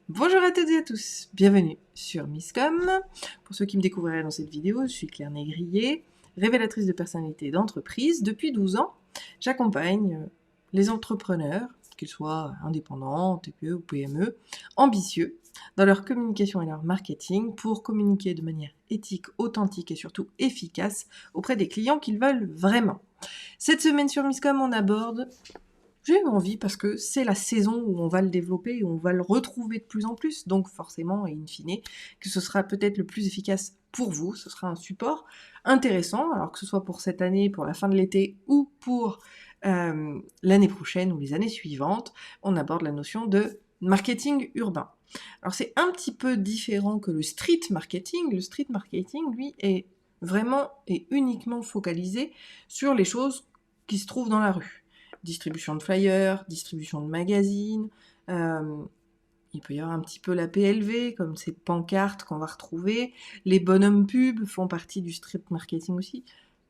Bonjour à toutes et à tous, bienvenue sur Misscom. Pour ceux qui me découvriraient dans cette vidéo, je suis Claire Négrier, révélatrice de personnalité d'entreprise. Depuis 12 ans, j'accompagne les entrepreneurs, qu'ils soient indépendants, TPE ou PME, ambitieux, dans leur communication et leur marketing pour communiquer de manière éthique, authentique et surtout efficace auprès des clients qu'ils veulent vraiment. Cette semaine sur Misscom, on aborde... J'ai eu envie parce que c'est la saison où on va le développer et où on va le retrouver de plus en plus. Donc forcément, et in fine, que ce sera peut-être le plus efficace pour vous. Ce sera un support intéressant, alors que ce soit pour cette année, pour la fin de l'été ou pour l'année prochaine ou les années suivantes. On aborde la notion de marketing urbain. Alors c'est un petit peu différent que le street marketing. Le street marketing, lui, est vraiment et uniquement focalisé sur les choses qui se trouvent dans la rue. Distribution de flyers, distribution de magazines, il peut y avoir un petit peu la PLV, comme ces pancartes qu'on va retrouver. Les bonhommes pubs font partie du street marketing aussi.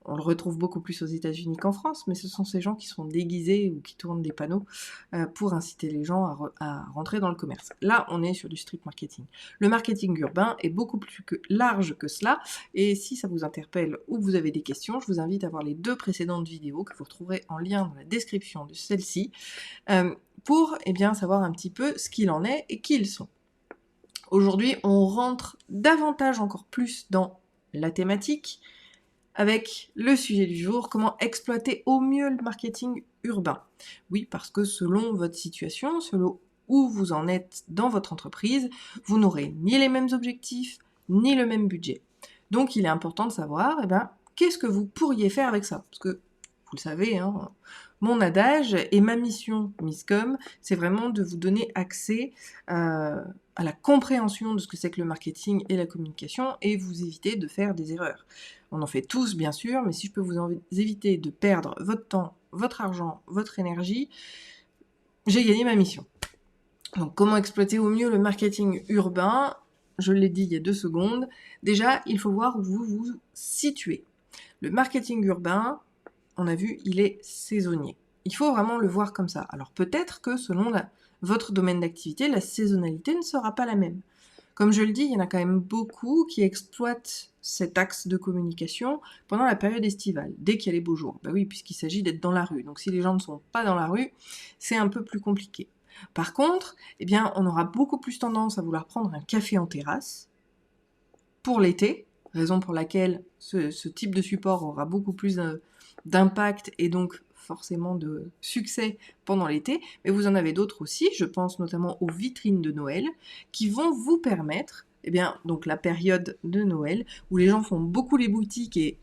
On le retrouve beaucoup plus aux États-Unis qu'en France, mais ce sont ces gens qui sont déguisés ou qui tournent des panneaux pour inciter les gens à rentrer dans le commerce. Là, on est sur du street marketing. Le marketing urbain est beaucoup plus large que cela, et si ça vous interpelle ou vous avez des questions, je vous invite à voir les 2 précédentes vidéos que vous retrouverez en lien dans la description de celle-ci, pour savoir un petit peu ce qu'il en est et qui ils sont. Aujourd'hui, on rentre davantage encore plus dans la thématique, avec le sujet du jour, comment exploiter au mieux le marketing urbain. Oui, parce que selon votre situation, selon où vous en êtes dans votre entreprise, vous n'aurez ni les mêmes objectifs, ni le même budget. Donc il est important de savoir, qu'est-ce que vous pourriez faire avec ça ? Parce que, vous le savez, mon adage et ma mission Misscom, c'est vraiment de vous donner accès à la compréhension de ce que c'est que le marketing et la communication et vous éviter de faire des erreurs. On en fait tous, bien sûr, mais si je peux vous éviter de perdre votre temps, votre argent, votre énergie, j'ai gagné ma mission. Donc, comment exploiter au mieux le marketing urbain ? Je l'ai dit il y a 2 secondes. Déjà, il faut voir où vous vous situez. Le marketing urbain, on a vu, il est saisonnier. Il faut vraiment le voir comme ça. Alors peut-être que selon votre domaine d'activité, la saisonnalité ne sera pas la même. Comme je le dis, il y en a quand même beaucoup qui exploitent cet axe de communication pendant la période estivale, dès qu'il y a les beaux jours. Bah oui, puisqu'il s'agit d'être dans la rue. Donc si les gens ne sont pas dans la rue, c'est un peu plus compliqué. Par contre, on aura beaucoup plus tendance à vouloir prendre un café en terrasse pour l'été, raison pour laquelle ce type de support aura beaucoup plus d'impact et donc forcément de succès pendant l'été, mais vous en avez d'autres aussi, je pense notamment aux vitrines de Noël, qui vont vous permettre, donc la période de Noël, où les gens font beaucoup les boutiques et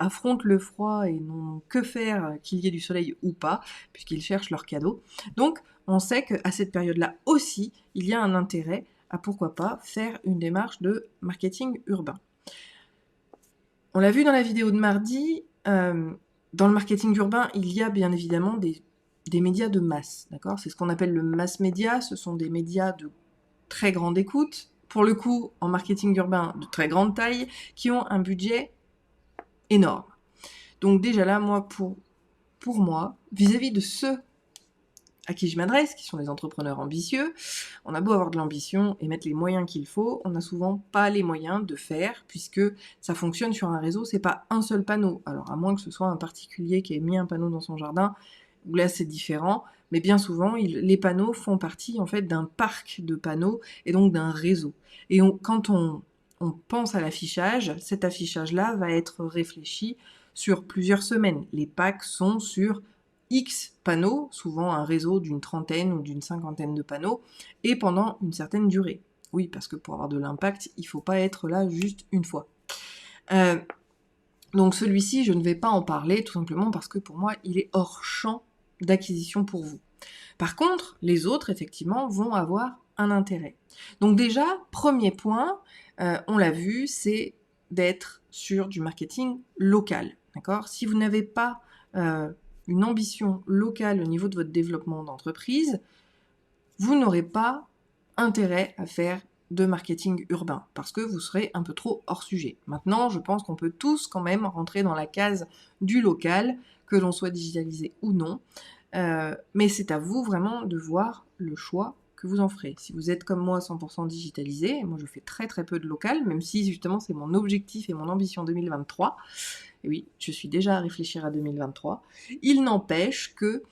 affrontent le froid et n'ont que faire qu'il y ait du soleil ou pas, puisqu'ils cherchent leurs cadeaux. Donc, on sait qu'à cette période-là aussi, il y a un intérêt à pourquoi pas faire une démarche de marketing urbain. On l'a vu dans la vidéo de mardi, dans le marketing urbain, il y a bien évidemment des médias de masse, d'accord ? C'est ce qu'on appelle le mass média, ce sont des médias de très grande écoute, pour le coup, en marketing urbain, de très grande taille, qui ont un budget énorme. Donc déjà là, pour moi, vis-à-vis de ceux à qui je m'adresse, qui sont les entrepreneurs ambitieux, on a beau avoir de l'ambition et mettre les moyens qu'il faut, on n'a souvent pas les moyens de faire, puisque ça fonctionne sur un réseau, c'est pas un seul panneau. Alors à moins que ce soit un particulier qui ait mis un panneau dans son jardin, où là c'est différent, mais bien souvent, les panneaux font partie en fait d'un parc de panneaux, et donc d'un réseau. Et quand on pense à l'affichage, cet affichage-là va être réfléchi sur plusieurs semaines. Les packs sont sur X panneaux, souvent un réseau d'une 30aine ou d'une 50aine de panneaux, et pendant une certaine durée. Oui, parce que pour avoir de l'impact, il ne faut pas être là juste une fois. Donc celui-ci, je ne vais pas en parler, tout simplement parce que pour moi, il est hors champ d'acquisition pour vous. Par contre, les autres, effectivement, vont avoir un intérêt. Donc déjà, premier point, on l'a vu, c'est d'être sur du marketing local. D'accord ? Si vous n'avez pas une ambition locale au niveau de votre développement d'entreprise, vous n'aurez pas intérêt à faire de marketing urbain, parce que vous serez un peu trop hors sujet. Maintenant, je pense qu'on peut tous quand même rentrer dans la case du local, que l'on soit digitalisé ou non, mais c'est à vous vraiment de voir le choix que vous en ferez. Si vous êtes comme moi 100% digitalisé, moi je fais très très peu de local, même si justement c'est mon objectif et mon ambition 2023, et oui, je suis déjà à réfléchir à 2023, il n'empêche que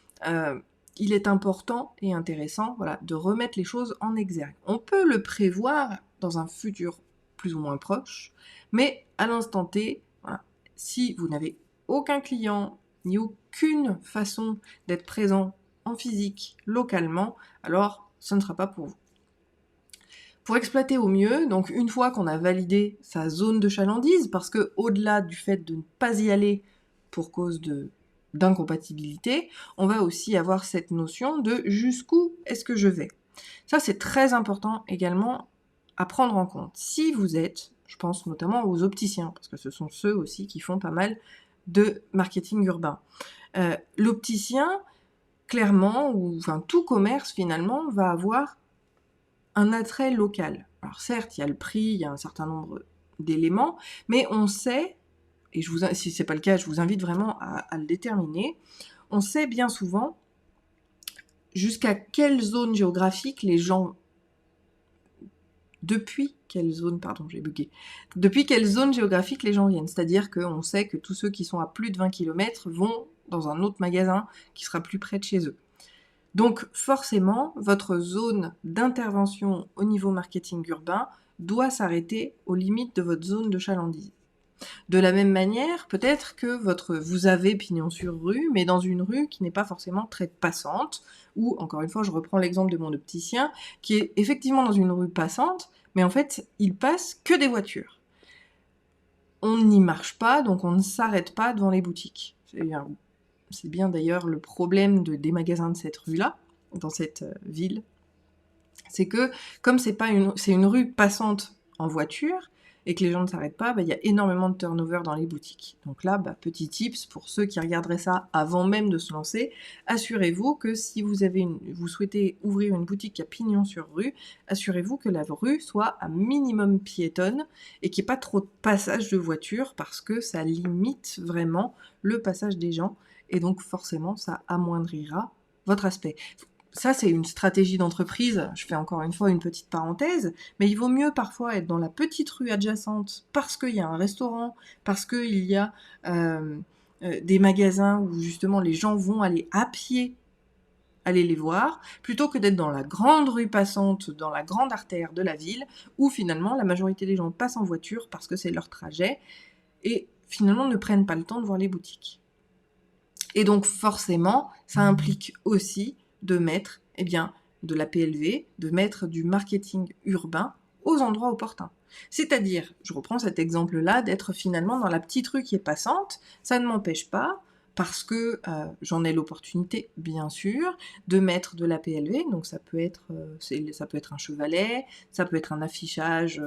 il est important et intéressant voilà, de remettre les choses en exergue. On peut le prévoir dans un futur plus ou moins proche, mais à l'instant T, voilà, si vous n'avez aucun client, ni aucune façon d'être présent en physique, localement, alors ce ne sera pas pour vous. Pour exploiter au mieux, donc une fois qu'on a validé sa zone de chalandise, parce que au-delà du fait de ne pas y aller pour cause d'incompatibilité, on va aussi avoir cette notion de jusqu'où est-ce que je vais. Ça, c'est très important également à prendre en compte. Si vous êtes, je pense notamment aux opticiens, parce que ce sont ceux aussi qui font pas mal de marketing urbain. L'opticien, clairement, ou enfin tout commerce finalement, va avoir un attrait local. Alors certes, il y a le prix, il y a un certain nombre d'éléments, mais on sait, et si ce n'est pas le cas, je vous invite vraiment à le déterminer, on sait bien souvent jusqu'à quelle zone géographique les gens... Depuis quelle zone géographique les gens viennent. C'est-à-dire qu'on sait que tous ceux qui sont à plus de 20 km vont dans un autre magasin qui sera plus près de chez eux. Donc forcément, votre zone d'intervention au niveau marketing urbain doit s'arrêter aux limites de votre zone de chalandise. De la même manière, peut-être que vous avez pignon sur rue, mais dans une rue qui n'est pas forcément très passante, ou, encore une fois, je reprends l'exemple de mon opticien, qui est effectivement dans une rue passante, mais en fait, il passe que des voitures. On n'y marche pas, donc on ne s'arrête pas devant les boutiques. C'est bien d'ailleurs le problème des magasins de cette rue-là, dans cette ville, c'est que comme c'est une rue passante en voiture, et que les gens ne s'arrêtent pas, il y a énormément de turnover dans les boutiques. Donc là, petit tips pour ceux qui regarderaient ça avant même de se lancer, assurez-vous que si vous souhaitez ouvrir une boutique à pignon sur rue, assurez-vous que la rue soit à minimum piétonne et qu'il n'y ait pas trop de passage de voitures parce que ça limite vraiment le passage des gens et donc forcément ça amoindrira votre aspect. Ça, c'est une stratégie d'entreprise, je fais encore une fois une petite parenthèse, mais il vaut mieux parfois être dans la petite rue adjacente parce qu'il y a un restaurant, parce qu'il y a des magasins où justement les gens vont aller à pied aller les voir, plutôt que d'être dans la grande rue passante, dans la grande artère de la ville, où finalement la majorité des gens passent en voiture parce que c'est leur trajet, et finalement ne prennent pas le temps de voir les boutiques. Et donc forcément, ça implique aussi de mettre de la PLV, de mettre du marketing urbain aux endroits opportuns. C'est-à-dire, je reprends cet exemple-là, d'être finalement dans la petite rue qui est passante, ça ne m'empêche pas, parce que j'en ai l'opportunité, bien sûr, de mettre de la PLV, donc ça peut être un chevalet, ça peut être un affichage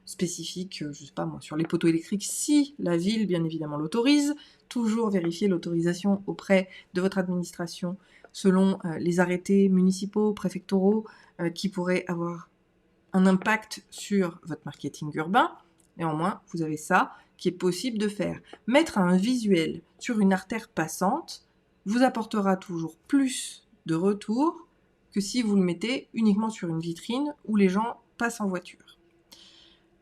spécifique, je sais pas moi, sur les poteaux électriques, si la ville, bien évidemment, l'autorise. Toujours vérifier l'autorisation auprès de votre administration selon les arrêtés municipaux, préfectoraux, qui pourraient avoir un impact sur votre marketing urbain. Néanmoins, vous avez ça qui est possible de faire. Mettre un visuel sur une artère passante vous apportera toujours plus de retour que si vous le mettez uniquement sur une vitrine où les gens passent en voiture.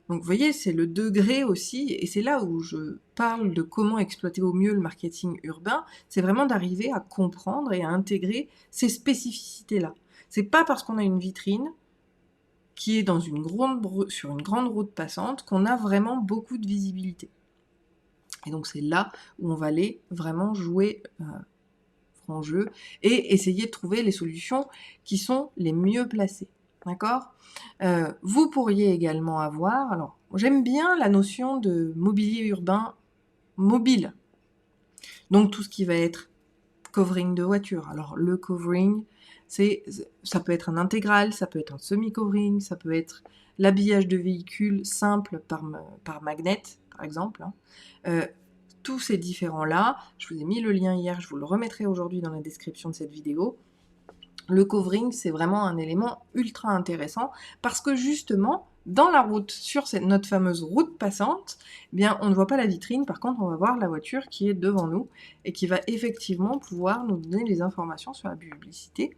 Donc vous voyez, c'est le degré aussi, et c'est là où je parle de comment exploiter au mieux le marketing urbain, c'est vraiment d'arriver à comprendre et à intégrer ces spécificités-là. C'est pas parce qu'on a une vitrine qui est sur une grande route passante qu'on a vraiment beaucoup de visibilité. Et donc c'est là où on va aller vraiment jouer franc jeu et essayer de trouver les solutions qui sont les mieux placées. D'accord ? Vous pourriez également avoir, alors j'aime bien la notion de mobilier urbain mobile. Donc tout ce qui va être covering de voiture. Alors le covering, ça peut être un intégral, ça peut être un semi-covering, ça peut être l'habillage de véhicules simple par magnet, par exemple. Tous ces différents-là, je vous ai mis le lien hier, je vous le remettrai aujourd'hui dans la description de cette vidéo. Le covering, c'est vraiment un élément ultra intéressant parce que justement, dans la route, sur notre fameuse route passante, on ne voit pas la vitrine, par contre, on va voir la voiture qui est devant nous et qui va effectivement pouvoir nous donner les informations sur la publicité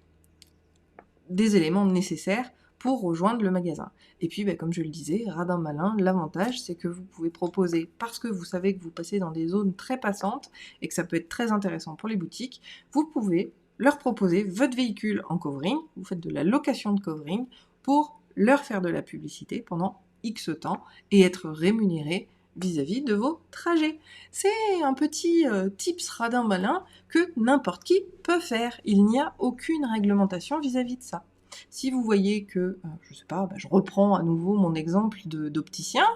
des éléments nécessaires pour rejoindre le magasin. Et puis, comme je le disais, radin malin, l'avantage, c'est que vous pouvez proposer, parce que vous savez que vous passez dans des zones très passantes et que ça peut être très intéressant pour les boutiques, vous pouvez leur proposer votre véhicule en covering, vous faites de la location de covering pour leur faire de la publicité pendant X temps et être rémunéré vis-à-vis de vos trajets. C'est un petit tips radin malin que n'importe qui peut faire. Il n'y a aucune réglementation vis-à-vis de ça. Si vous voyez que, je sais pas, je reprends à nouveau mon exemple d'opticien,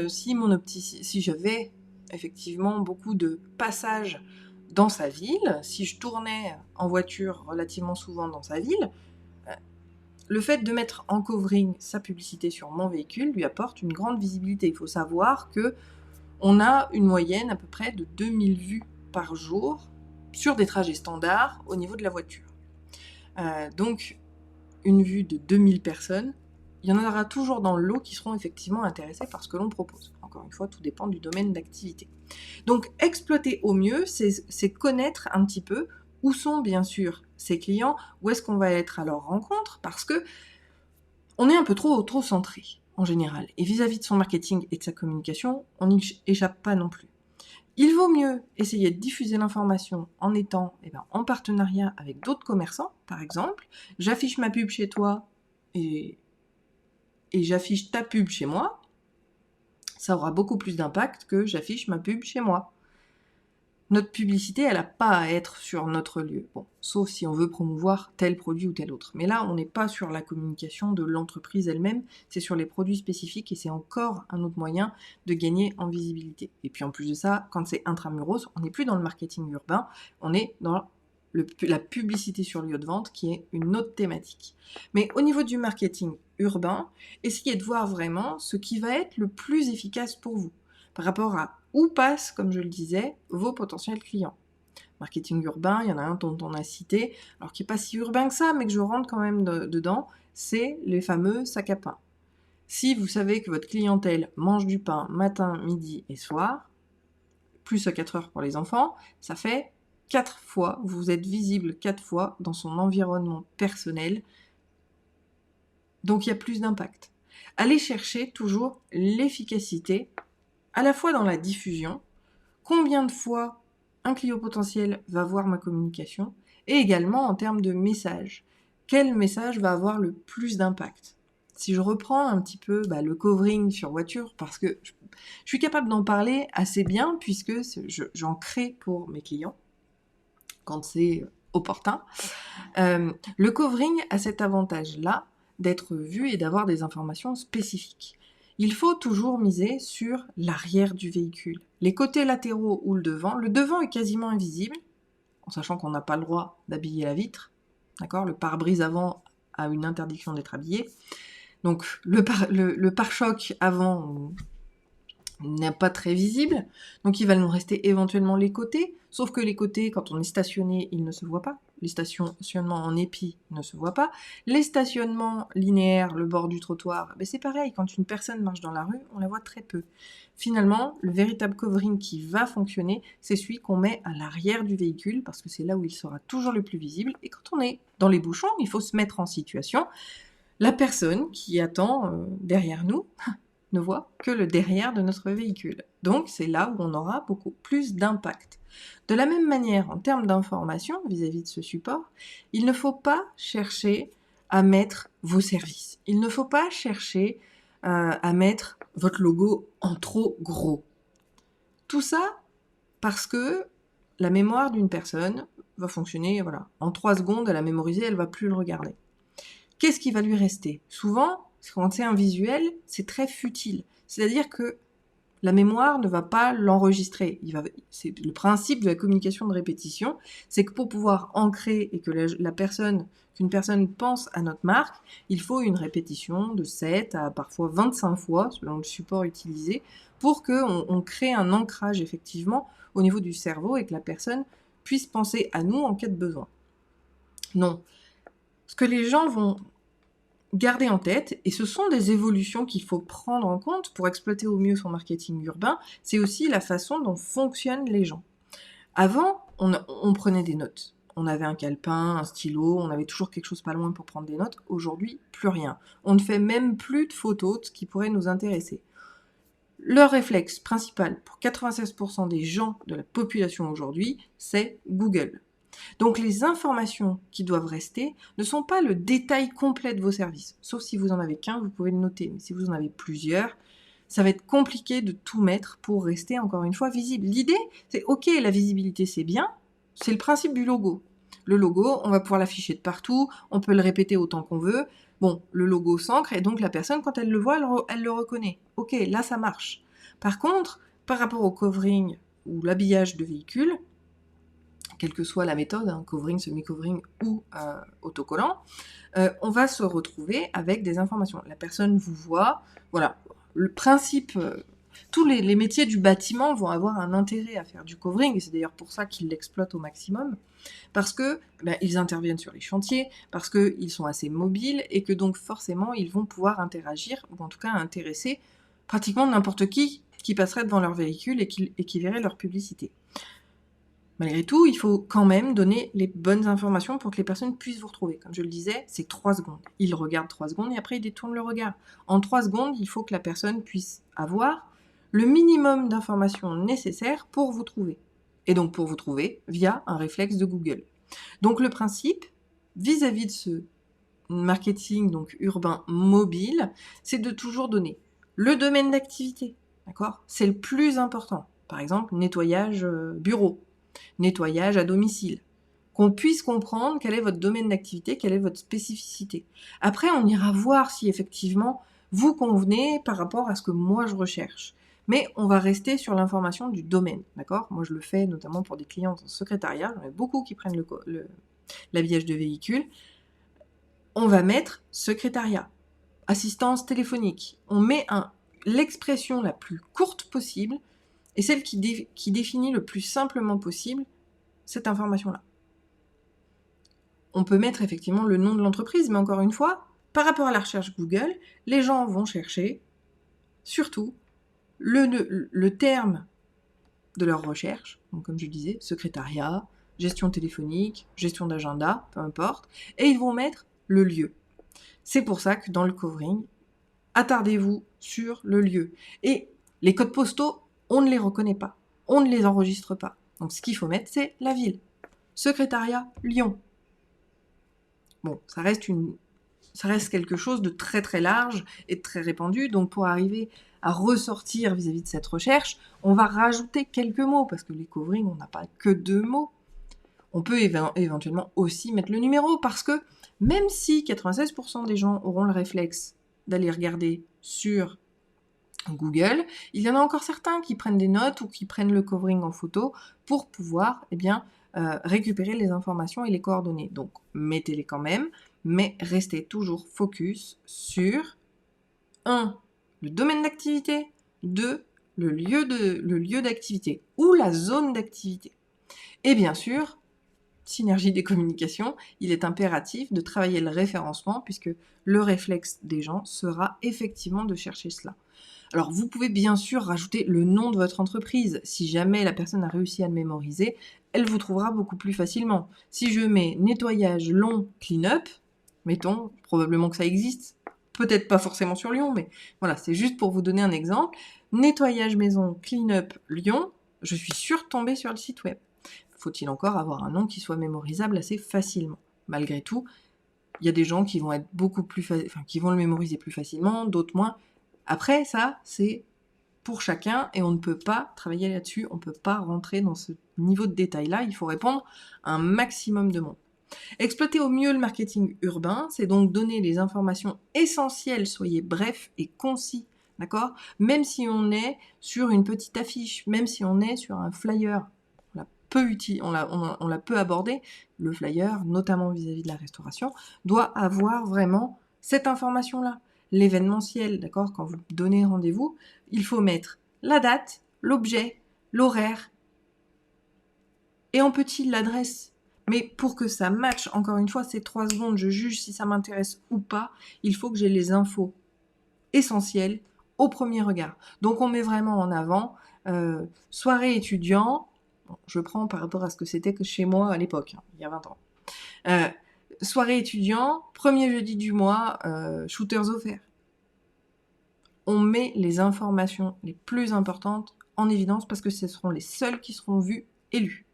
si j'avais effectivement beaucoup de passages dans sa ville, si je tournais en voiture relativement souvent dans sa ville, le fait de mettre en covering sa publicité sur mon véhicule lui apporte une grande visibilité. Il faut savoir que on a une moyenne à peu près de 2000 vues par jour sur des trajets standards au niveau de la voiture. Donc, une vue de 2000 personnes, il y en aura toujours dans le lot qui seront effectivement intéressés par ce que l'on propose. Encore une fois, tout dépend du domaine d'activité. Donc, exploiter au mieux, c'est connaître un petit peu où sont bien sûr ses clients, où est-ce qu'on va être à leur rencontre, parce que on est un peu trop centré en général. Et vis-à-vis de son marketing et de sa communication, on n'y échappe pas non plus. Il vaut mieux essayer de diffuser l'information en étant en partenariat avec d'autres commerçants, par exemple. J'affiche ma pub chez toi et j'affiche ta pub chez moi. Ça aura beaucoup plus d'impact que j'affiche ma pub chez moi. Notre publicité, elle n'a pas à être sur notre lieu. Bon, sauf si on veut promouvoir tel produit ou tel autre. Mais là, on n'est pas sur la communication de l'entreprise elle-même, c'est sur les produits spécifiques et c'est encore un autre moyen de gagner en visibilité. Et puis en plus de ça, quand c'est intramuros, on n'est plus dans le marketing urbain, on est dans la publicité sur lieu de vente qui est une autre thématique. Mais au niveau du marketing urbain, essayez de voir vraiment ce qui va être le plus efficace pour vous par rapport à où passent, comme je le disais, vos potentiels clients. Marketing urbain, il y en a un dont on a cité, alors qui n'est pas si urbain que ça, mais que je rentre quand même dedans, c'est les fameux sacs à pain. Si vous savez que votre clientèle mange du pain matin, midi et soir, plus à 4 heures pour les enfants, ça fait 4 fois, vous êtes visible 4 fois dans son environnement personnel, donc il y a plus d'impact. Allez chercher toujours l'efficacité à la fois dans la diffusion, combien de fois un client potentiel va voir ma communication, et également en termes de message. Quel message va avoir le plus d'impact? Si je reprends un petit peu le covering sur voiture, parce que je suis capable d'en parler assez bien, puisque j'en crée pour mes clients, quand c'est opportun. Le covering a cet avantage-là d'être vu et d'avoir des informations spécifiques. Il faut toujours miser sur l'arrière du véhicule. Les côtés latéraux ou le devant est quasiment invisible, en sachant qu'on n'a pas le droit d'habiller la vitre. D'accord ? Le pare-brise avant a une interdiction d'être habillé. Donc le pare-choc avant n'est pas très visible, donc il va nous rester éventuellement les côtés, sauf que les côtés, quand on est stationné, ils ne se voient pas. Les stationnements en épi ne se voient pas. Les stationnements linéaires, le bord du trottoir, c'est pareil, quand une personne marche dans la rue, on la voit très peu. Finalement, le véritable covering qui va fonctionner, c'est celui qu'on met à l'arrière du véhicule, parce que c'est là où il sera toujours le plus visible, et quand on est dans les bouchons, il faut se mettre en situation. La personne qui attend derrière nous ne voit que le derrière de notre véhicule. Donc c'est là où on aura beaucoup plus d'impact. De la même manière, en termes d'information vis-à-vis de ce support, il ne faut pas chercher à mettre vos services. Il ne faut pas chercher à mettre votre logo en trop gros. Tout ça parce que la mémoire d'une personne va fonctionner, en 3 secondes, elle a mémorisé, elle ne va plus le regarder. Qu'est-ce qui va lui rester ? Souvent, quand c'est un visuel, c'est très futile. C'est-à-dire que la mémoire ne va pas l'enregistrer. C'est le principe de la communication de répétition, c'est que pour pouvoir ancrer et que qu'une personne pense à notre marque, il faut une répétition de 7 à parfois 25 fois, selon le support utilisé, pour qu'on crée un ancrage effectivement au niveau du cerveau et que la personne puisse penser à nous en cas de besoin. Non. Ce que les gens vont garder en tête, et ce sont des évolutions qu'il faut prendre en compte pour exploiter au mieux son marketing urbain, c'est aussi la façon dont fonctionnent les gens. Avant, on prenait des notes. on avait un calepin, un stylo, on avait toujours quelque chose pas loin pour prendre des notes. Aujourd'hui, plus rien. On ne fait même plus de photos de ce qui pourrait nous intéresser. Leur réflexe principal pour 96% des gens de la population aujourd'hui, c'est Google. Donc les informations qui doivent rester ne sont pas le détail complet de vos services. Sauf si vous en avez qu'un, vous pouvez le noter. Mais si vous en avez plusieurs, ça va être compliqué de tout mettre pour rester encore une fois visible. L'idée, c'est ok, la visibilité c'est bien, c'est le principe du logo. Le logo, on va pouvoir l'afficher de partout, on peut le répéter autant qu'on veut. Bon, le logo s'ancre et donc la personne, quand elle le voit, elle le reconnaît. Ok, là ça marche. Par contre, par rapport au covering ou l'habillage de véhicule, quelle que soit la méthode, covering, semi-covering ou autocollant, on va se retrouver avec des informations. La personne vous voit, voilà. Le principe, tous les métiers du bâtiment vont avoir un intérêt à faire du covering, et c'est d'ailleurs pour ça qu'ils l'exploitent au maximum, parce que ils interviennent sur les chantiers, parce qu'ils sont assez mobiles, et que donc forcément ils vont pouvoir interagir, ou en tout cas intéresser pratiquement n'importe qui passerait devant leur véhicule et qui verrait leur publicité. Malgré tout, il faut quand même donner les bonnes informations pour que les personnes puissent vous retrouver. Comme je le disais, c'est 3 secondes. Ils regardent 3 secondes et après ils détournent le regard. En 3 secondes, il faut que la personne puisse avoir le minimum d'informations nécessaires pour vous trouver. Et donc pour vous trouver via un réflexe de Google. Donc le principe, vis-à-vis de ce marketing donc urbain mobile, c'est de toujours donner le domaine d'activité. D'accord ? C'est le plus important. Par exemple, nettoyage bureau. Nettoyage à domicile, qu'on puisse comprendre quel est votre domaine d'activité, quelle est votre spécificité. Après, on ira voir si effectivement vous convenez par rapport à ce que moi je recherche. Mais on va rester sur l'information du domaine, d'accord ? Moi, je le fais notamment pour des clients en secrétariat. J'en ai beaucoup qui prennent l'habillage de véhicule. On va mettre secrétariat, assistance téléphonique. On met l'expression la plus courte possible et celle qui définit le plus simplement possible cette information-là. On peut mettre effectivement le nom de l'entreprise, mais encore une fois, par rapport à la recherche Google, les gens vont chercher surtout le terme de leur recherche, donc comme je disais, secrétariat, gestion téléphonique, gestion d'agenda, peu importe, et ils vont mettre le lieu. C'est pour ça que dans le covering, attardez-vous sur le lieu. Et les codes postaux, on ne les reconnaît pas, on ne les enregistre pas. Donc ce qu'il faut mettre, c'est la ville. Secrétariat, Lyon. Bon, ça reste quelque chose de très très large et de très répandu. Donc pour arriver à ressortir vis-à-vis de cette recherche, on va rajouter quelques mots, parce que les coverings, on n'a pas que 2 mots. On peut éventuellement aussi mettre le numéro, parce que même si 96% des gens auront le réflexe d'aller regarder sur Google, il y en a encore certains qui prennent des notes ou qui prennent le covering en photo pour pouvoir récupérer les informations et les coordonnées. Donc mettez-les quand même, mais restez toujours focus sur 1. Le domaine d'activité, 2. Le lieu d'activité ou la zone d'activité. Et bien sûr, synergie des communications, il est impératif de travailler le référencement puisque le réflexe des gens sera effectivement de chercher cela. Alors, vous pouvez bien sûr rajouter le nom de votre entreprise. Si jamais la personne a réussi à le mémoriser, elle vous trouvera beaucoup plus facilement. Si je mets nettoyage long clean-up, mettons, probablement que ça existe, peut-être pas forcément sur Lyon, mais voilà, c'est juste pour vous donner un exemple. Nettoyage maison clean-up Lyon, je suis sûre de tomber sur le site web. Faut-il encore avoir un nom qui soit mémorisable assez facilement. Malgré tout, il y a des gens qui vont être qui vont le mémoriser plus facilement, d'autres moins. Après, ça, c'est pour chacun et on ne peut pas travailler là-dessus, on ne peut pas rentrer dans ce niveau de détail-là, il faut répondre à un maximum de monde. Exploiter au mieux le marketing urbain, c'est donc donner les informations essentielles, soyez bref et concis, d'accord ? Même si on est sur une petite affiche, même si on est sur un flyer, on l'a peu abordé, le flyer, notamment vis-à-vis de la restauration, doit avoir vraiment cette information-là. L'événementiel, d'accord, quand vous donnez rendez-vous, il faut mettre la date, l'objet, l'horaire, et en petit, l'adresse. Mais pour que ça matche, encore une fois, c'est 3 secondes, je juge si ça m'intéresse ou pas, il faut que j'ai les infos essentielles au premier regard. Donc on met vraiment en avant soirée étudiant, Bon, je prends par rapport à ce que c'était que chez moi à l'époque, hein, il y a 20 ans. Soirée étudiant, premier jeudi du mois, shooters offerts. On met les informations les plus importantes en évidence parce que ce seront les seules qui seront vues et lues.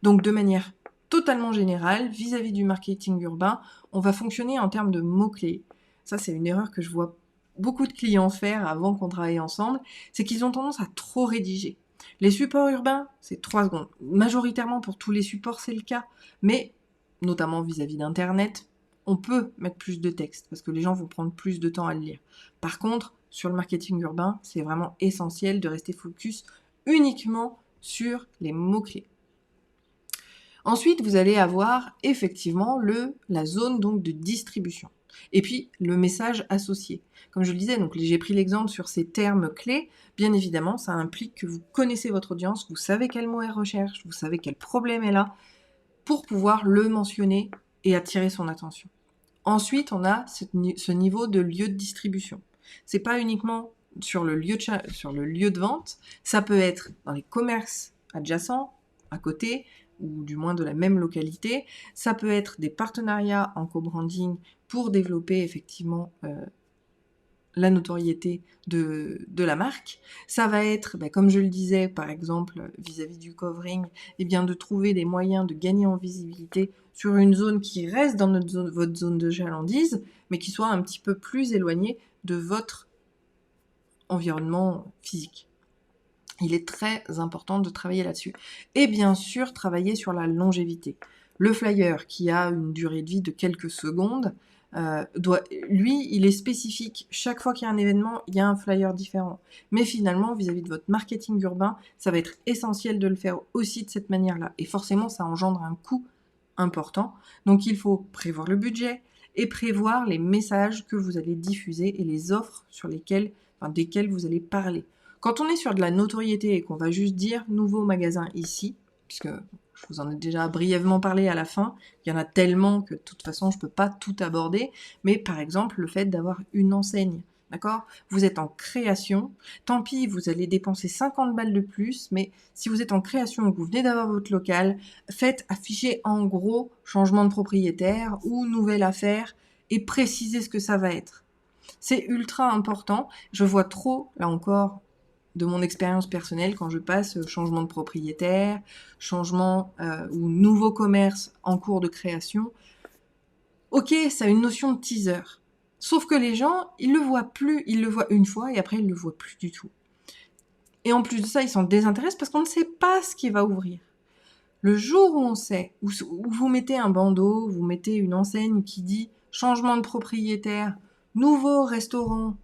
Donc de manière totalement générale, vis-à-vis du marketing urbain, on va fonctionner en termes de mots-clés. Ça, c'est une erreur que je vois beaucoup de clients faire avant qu'on travaille ensemble, c'est qu'ils ont tendance à trop rédiger. Les supports urbains, c'est 3 secondes. Majoritairement pour tous les supports, c'est le cas, mais notamment vis-à-vis d'Internet, on peut mettre plus de texte parce que les gens vont prendre plus de temps à le lire. Par contre, sur le marketing urbain, c'est vraiment essentiel de rester focus uniquement sur les mots-clés. Ensuite, vous allez avoir effectivement la zone donc de distribution. Et puis, le message associé. Comme je le disais, donc j'ai pris l'exemple sur ces termes clés. Bien évidemment, ça implique que vous connaissez votre audience, vous savez quel mot elle recherche, vous savez quel problème elle a, pour pouvoir le mentionner et attirer son attention. Ensuite, on a ce niveau de lieu de distribution. C'est pas uniquement sur le lieu de vente, ça peut être dans les commerces adjacents, à côté, ou du moins de la même localité. Ça peut être des partenariats en co-branding pour développer effectivement la notoriété de la marque. Ça va être, comme je le disais, par exemple, vis-à-vis du covering, de trouver des moyens de gagner en visibilité sur une zone qui reste dans votre zone de chalandise, mais qui soit un petit peu plus éloignée de votre environnement physique. Il est très important de travailler là-dessus. Et bien sûr, travailler sur la longévité. Le flyer, qui a une durée de vie de quelques secondes, il est spécifique. Chaque fois qu'il y a un événement, il y a un flyer différent. Mais finalement, vis-à-vis de votre marketing urbain, ça va être essentiel de le faire aussi de cette manière-là. Et forcément, ça engendre un coût important. Donc, il faut prévoir le budget et prévoir les messages que vous allez diffuser et les offres desquelles vous allez parler. Quand on est sur de la notoriété et qu'on va juste dire « nouveau magasin ici », puisque je vous en ai déjà brièvement parlé à la fin, il y en a tellement que de toute façon je ne peux pas tout aborder, mais par exemple le fait d'avoir une enseigne, d'accord ? Vous êtes en création, tant pis vous allez dépenser 50 balles de plus, mais si vous êtes en création, que vous venez d'avoir votre local, faites afficher en gros changement de propriétaire ou nouvelle affaire et précisez ce que ça va être. C'est ultra important, je vois trop, là encore, de mon expérience personnelle quand je passe changement de propriétaire, changement ou nouveau commerce en cours de création. Ok, ça a une notion de teaser. Sauf que les gens, ils le voient plus, ils le voient une fois et après ils le voient plus du tout. Et en plus de ça, ils s'en désintéressent parce qu'on ne sait pas ce qui va ouvrir. Le jour où on sait, où vous mettez un bandeau, vous mettez une enseigne qui dit changement de propriétaire, nouveau restaurant,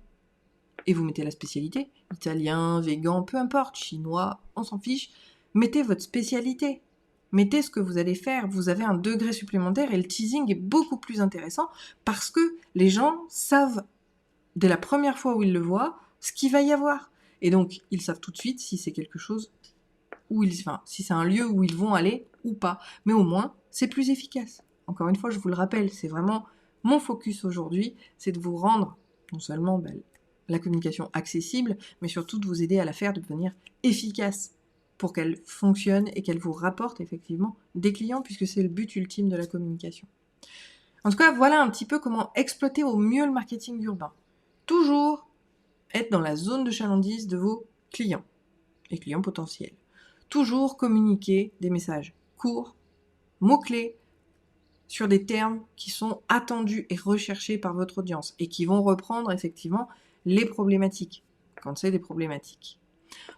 et vous mettez la spécialité, italien, végan, peu importe, chinois, on s'en fiche, mettez votre spécialité, mettez ce que vous allez faire, vous avez un degré supplémentaire et le teasing est beaucoup plus intéressant parce que les gens savent, dès la première fois où ils le voient, ce qu'il va y avoir. Et donc, ils savent tout de suite si c'est quelque chose si c'est un lieu où ils vont aller ou pas. Mais au moins, c'est plus efficace. Encore une fois, je vous le rappelle, c'est vraiment mon focus aujourd'hui, c'est de vous rendre non seulement la communication accessible, mais surtout de vous aider à la faire devenir efficace pour qu'elle fonctionne et qu'elle vous rapporte effectivement des clients, puisque c'est le but ultime de la communication. En tout cas, voilà un petit peu comment exploiter au mieux le marketing urbain. Toujours être dans la zone de chalandise de vos clients et clients potentiels. Toujours communiquer des messages courts, mots-clés, sur des termes qui sont attendus et recherchés par votre audience et qui vont reprendre effectivement les problématiques, quand c'est des problématiques.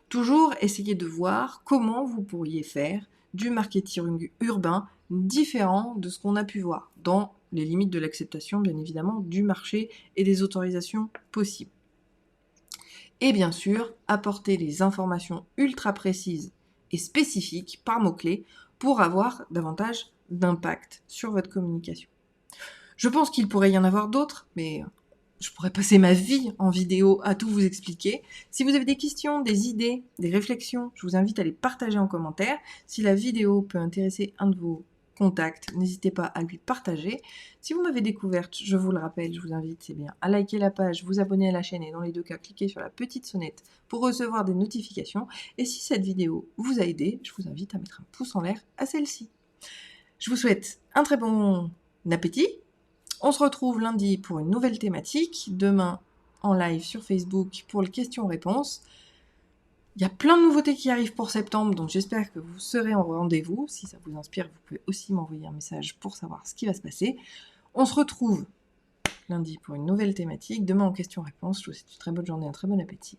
Toujours essayer de voir comment vous pourriez faire du marketing urbain différent de ce qu'on a pu voir, dans les limites de l'acceptation, bien évidemment, du marché et des autorisations possibles. Et bien sûr, apporter des informations ultra précises et spécifiques par mots-clés pour avoir davantage d'impact sur votre communication. Je pense qu'il pourrait y en avoir d'autres, mais je pourrais passer ma vie en vidéo à tout vous expliquer. Si vous avez des questions, des idées, des réflexions, je vous invite à les partager en commentaire. Si la vidéo peut intéresser un de vos contact, n'hésitez pas à lui partager. Si vous m'avez découverte, je vous le rappelle, je vous invite c'est bien à liker la page, vous abonner à la chaîne et dans les deux cas, cliquez sur la petite sonnette pour recevoir des notifications. Et si cette vidéo vous a aidé, je vous invite à mettre un pouce en l'air à celle-ci. Je vous souhaite un très bon appétit. On se retrouve lundi pour une nouvelle thématique, demain en live sur Facebook pour les questions-réponses. Il y a plein de nouveautés qui arrivent pour septembre, donc j'espère que vous serez en rendez-vous. Si ça vous inspire, vous pouvez aussi m'envoyer un message pour savoir ce qui va se passer. On se retrouve lundi pour une nouvelle thématique, demain en questions-réponses. Je vous souhaite une très bonne journée, un très bon appétit.